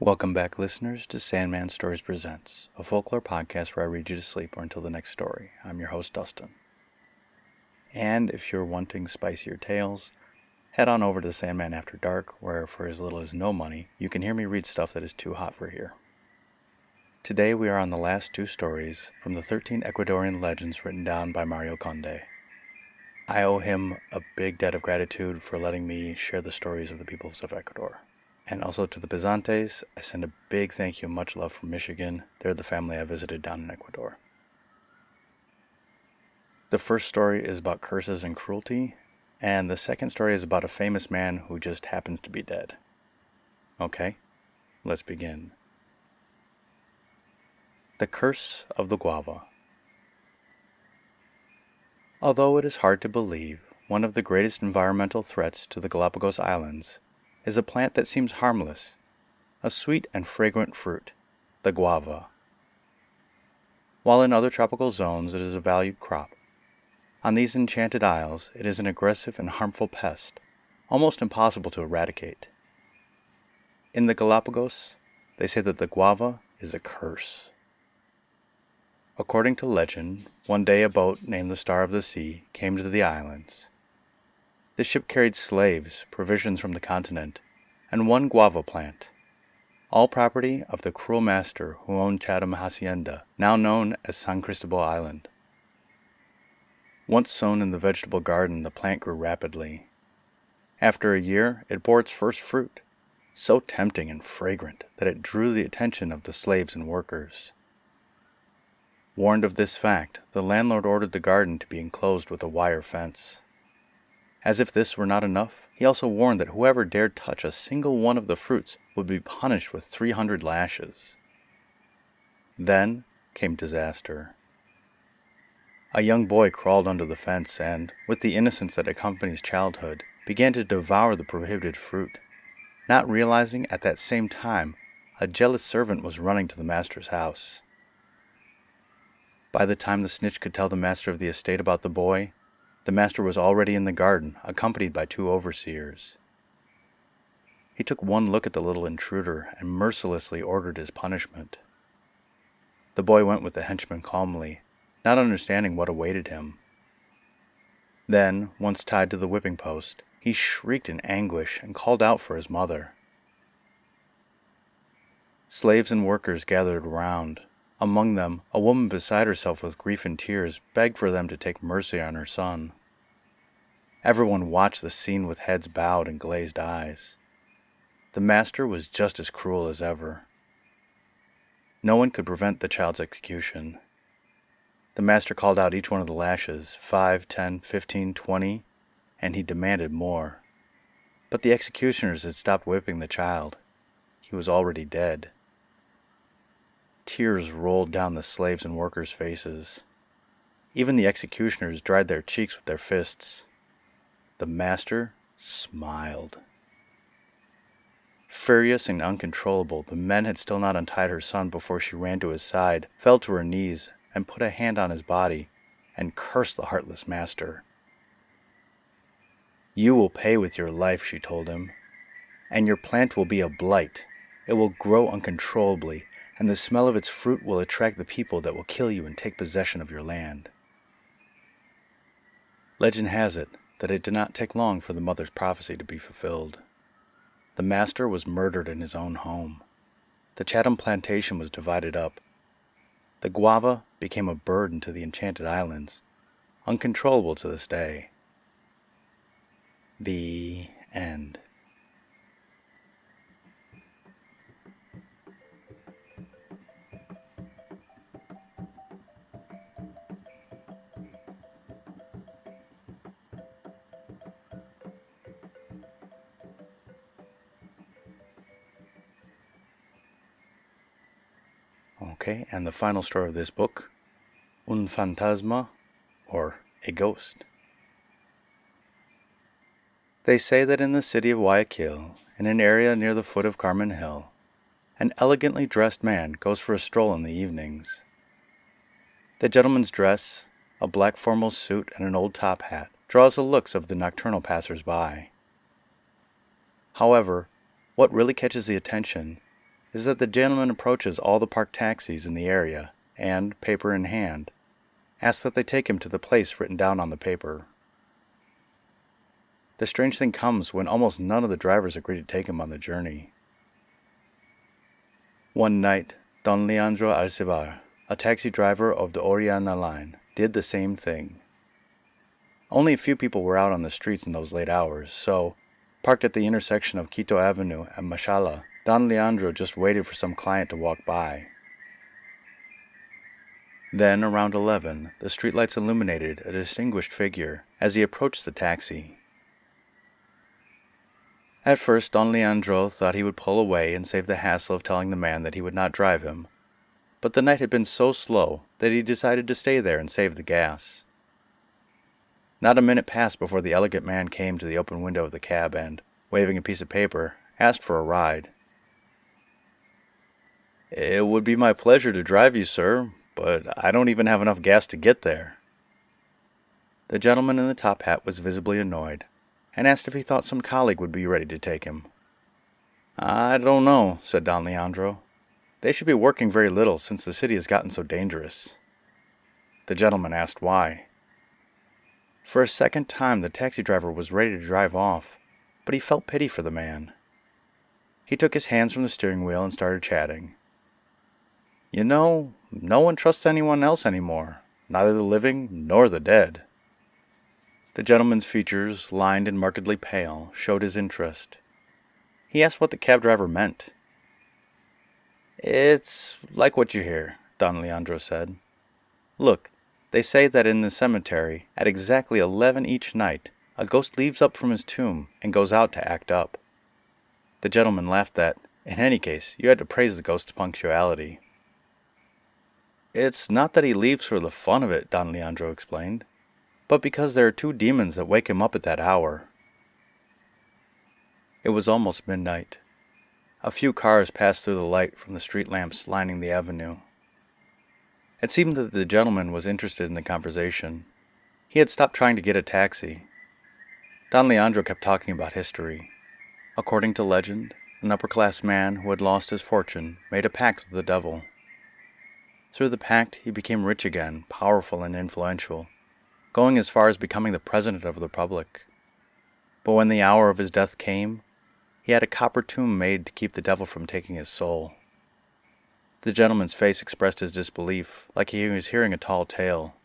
Welcome back, listeners, to Sandman Stories Presents, a folklore podcast where I read you to sleep or until the next story. I'm your host, Dustin. And if you're wanting spicier tales, head on over to Sandman After Dark, where for as little as no money, you can hear me read stuff that is too hot for here. Today we are on the last two stories from the 13 Ecuadorian legends written down by Mario Conde. I owe him a big debt of gratitude for letting me share the stories of the peoples of Ecuador. And also to the Pesantes, I send a big thank you and much love from Michigan. They're the family I visited down in Ecuador. The first story is about curses and cruelty, and the second story is about a famous man who just happens to be dead. Okay, let's begin. The Curse of the Guava. Although it is hard to believe, one of the greatest environmental threats to the Galapagos Islands is a plant that seems harmless, a sweet and fragrant fruit, the guava. While in other tropical zones it is a valued crop, on these enchanted isles it is an aggressive and harmful pest, almost impossible to eradicate. In the Galapagos, they say that the guava is a curse. According to legend, one day a boat named the Star of the Sea came to the islands. The ship carried slaves, provisions from the continent, and one guava plant, all property of the cruel master who owned Chatham Hacienda, now known as San Cristobal Island. Once sown in the vegetable garden, the plant grew rapidly. After a year, it bore its first fruit, so tempting and fragrant that it drew the attention of the slaves and workers. Warned of this fact, the landlord ordered the garden to be enclosed with a wire fence. As if this were not enough, he also warned that whoever dared touch a single one of the fruits would be punished with 300 lashes. Then came disaster. A young boy crawled under the fence and, with the innocence that accompanies childhood, began to devour the prohibited fruit, not realizing at that same time a jealous servant was running to the master's house. By the time the snitch could tell the master of the estate about the boy, the master was already in the garden, accompanied by two overseers. He took one look at the little intruder and mercilessly ordered his punishment. The boy went with the henchman calmly, not understanding what awaited him. Then, once tied to the whipping post, he shrieked in anguish and called out for his mother. Slaves and workers gathered around. Among them, a woman beside herself with grief and tears begged for them to take mercy on her son. Everyone watched the scene with heads bowed and glazed eyes. The master was just as cruel as ever. No one could prevent the child's execution. The master called out each one of the lashes, 5, 10, 15, 20, and he demanded more. But the executioners had stopped whipping the child. He was already dead. Tears rolled down the slaves' and workers' faces. Even the executioners dried their cheeks with their fists. The master smiled. Furious and uncontrollable, the men had still not untied her son before she ran to his side, fell to her knees, and put a hand on his body, and cursed the heartless master. "You will pay with your life," she told him, "and your plant will be a blight. It will grow uncontrollably, and the smell of its fruit will attract the people that will kill you and take possession of your land." Legend has it that it did not take long for the mother's prophecy to be fulfilled. The master was murdered in his own home. The Chatham plantation was divided up. The guava became a burden to the Enchanted Islands, uncontrollable to this day. The end. Okay, and the final story of this book, Un Fantasma, or a ghost. They say that in the city of Guayaquil, in an area near the foot of Carmon Hill, an elegantly dressed man goes for a stroll in the evenings. The gentleman's dress, a black formal suit and an old top hat, draws the looks of the nocturnal passers-by. However, what really catches the attention is that the gentleman approaches all the parked taxis in the area and, paper in hand, asks that they take him to the place written down on the paper. The strange thing comes when almost none of the drivers agree to take him on the journey. One night, Don Leandro Alcivar, a taxi driver of the Oriana line, did the same thing. Only a few people were out on the streets in those late hours, so, parked at the intersection of Quito Avenue and Machala, Don Leandro just waited for some client to walk by. Then, around 11, the streetlights illuminated a distinguished figure as he approached the taxi. At first, Don Leandro thought he would pull away and save the hassle of telling the man that he would not drive him, but the night had been so slow that he decided to stay there and save the gas. Not a minute passed before the elegant man came to the open window of the cab and, waving a piece of paper, asked for a ride. "It would be my pleasure to drive you, sir, but I don't even have enough gas to get there." The gentleman in the top hat was visibly annoyed, and asked if he thought some colleague would be ready to take him. "I don't know," said Don Leandro. "They should be working very little since the city has gotten so dangerous." The gentleman asked why. For a second time the taxi driver was ready to drive off, but he felt pity for the man. He took his hands from the steering wheel and started chatting. "You know, no one trusts anyone else anymore, neither the living nor the dead." The gentleman's features, lined and markedly pale, showed his interest. He asked what the cab driver meant. "It's like what you hear," Don Leandro said. "Look, they say that in the cemetery, at exactly 11 each night, a ghost leaves up from his tomb and goes out to act up." The gentleman laughed that, in any case, you had to praise the ghost's punctuality. "It's not that he leaves for the fun of it," Don Leandro explained, "but because there are 2 demons that wake him up at that hour." It was almost midnight. A few cars passed through the light from the street lamps lining the avenue. It seemed that the gentleman was interested in the conversation. He had stopped trying to get a taxi. Don Leandro kept talking about history. According to legend, an upper-class man who had lost his fortune made a pact with the devil. Through the pact, he became rich again, powerful and influential, going as far as becoming the president of the republic. But when the hour of his death came, he had a copper tomb made to keep the devil from taking his soul. The gentleman's face expressed his disbelief, like he was hearing a tall tale.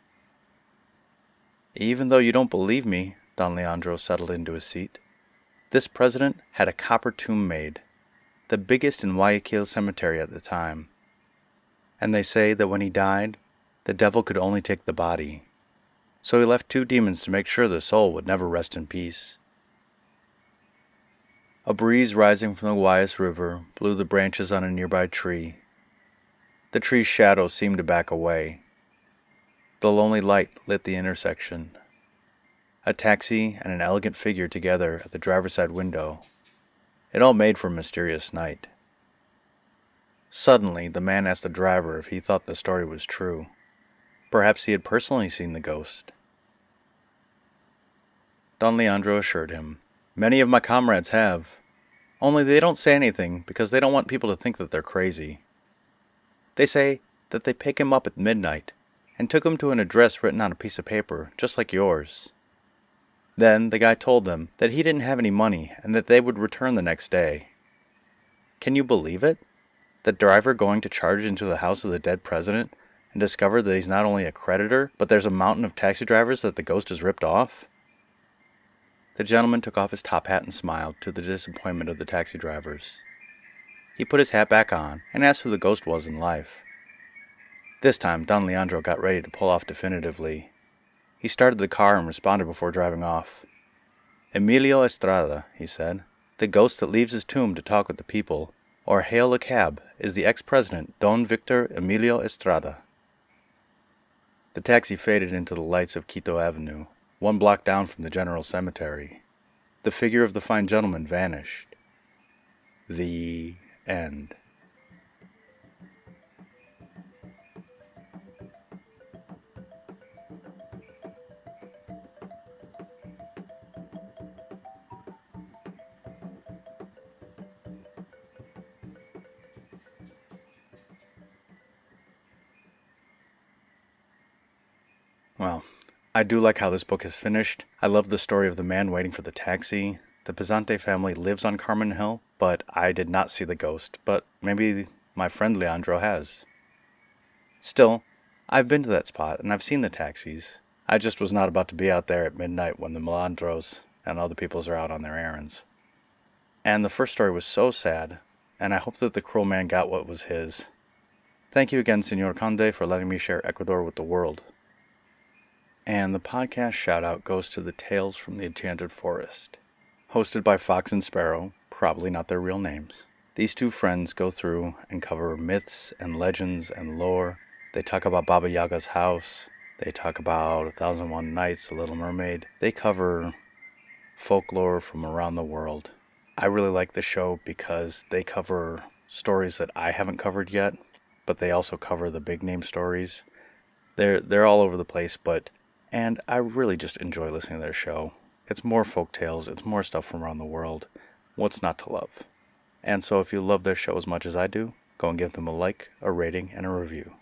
"Even though you don't believe me," Don Leandro settled into his seat, "this president had a copper tomb made, the biggest in Guayaquil cemetery at the time. And they say that when he died, the devil could only take the body. So he left 2 demons to make sure the soul would never rest in peace." A breeze rising from the Guayas River blew the branches on a nearby tree. The tree's shadow seemed to back away. The lonely light lit the intersection. A taxi and an elegant figure together at the driver's side window. It all made for a mysterious night. Suddenly, the man asked the driver if he thought the story was true. Perhaps he had personally seen the ghost. Don Leandro assured him, "Many of my comrades have. Only they don't say anything because they don't want people to think that they're crazy. They say that they pick him up at midnight and took him to an address written on a piece of paper, just like yours. Then the guy told them that he didn't have any money and that they would return the next day. Can you believe it? The driver going to charge into the house of the dead president and discover that he's not only a creditor, but there's a mountain of taxi drivers that the ghost has ripped off?" The gentleman took off his top hat and smiled, to the disappointment of the taxi drivers. He put his hat back on and asked who the ghost was in life. This time, Don Leandro got ready to pull off definitively. He started the car and responded before driving off. "Emilio Estrada," he said. "The ghost that leaves his tomb to talk with the people, or hail a cab, is the ex-president Don Victor Emilio Estrada." The taxi faded into the lights of Quito Avenue, 1 block down from the general cemetery. The figure of the fine gentleman vanished. The end. Well, I do like how this book is finished. I love the story of the man waiting for the taxi. The Pesante family lives on Carmona Hill, but I did not see the ghost, but maybe my friend Leandro has. Still, I've been to that spot and I've seen the taxis. I just was not about to be out there at midnight when the Melandros and other peoples are out on their errands. And the first story was so sad, and I hope that the cruel man got what was his. Thank you again, Senor Conde, for letting me share Ecuador with the world. And the podcast shout-out goes to the Tales from the Enchanted Forest. Hosted by Fox and Sparrow, probably not their real names. These two friends go through and cover myths and legends and lore. They talk about Baba Yaga's house. They talk about 1001 Nights, The Little Mermaid. They cover folklore from around the world. I really like the show because they cover stories that I haven't covered yet, but they also cover the big name stories. They're all over the place, and I really just enjoy listening to their show. It's more folktales, it's more stuff from around the world. What's not to love? And so if you love their show as much as I do, go and give them a like, a rating, and a review.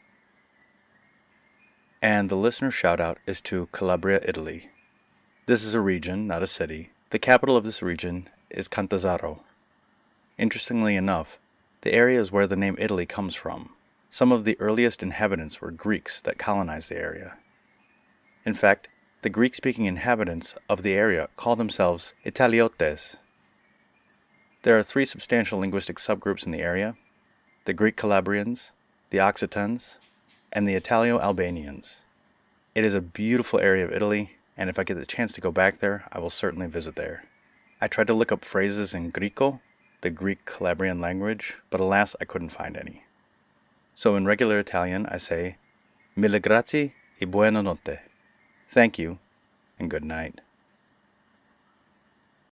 And the listener shout-out is to Calabria, Italy. This is a region, not a city. The capital of this region is Cantazzaro. Interestingly enough, the area is where the name Italy comes from. Some of the earliest inhabitants were Greeks that colonized the area. In fact, the Greek-speaking inhabitants of the area call themselves Italiotes. There are 3 substantial linguistic subgroups in the area: the Greek Calabrians, the Occitans, and the Italo-Albanians. It is a beautiful area of Italy, and if I get the chance to go back there, I will certainly visit there. I tried to look up phrases in Greco, the Greek Calabrian language, but alas, I couldn't find any. So in regular Italian, I say, mille grazie e buona notte. Thank you, and good night.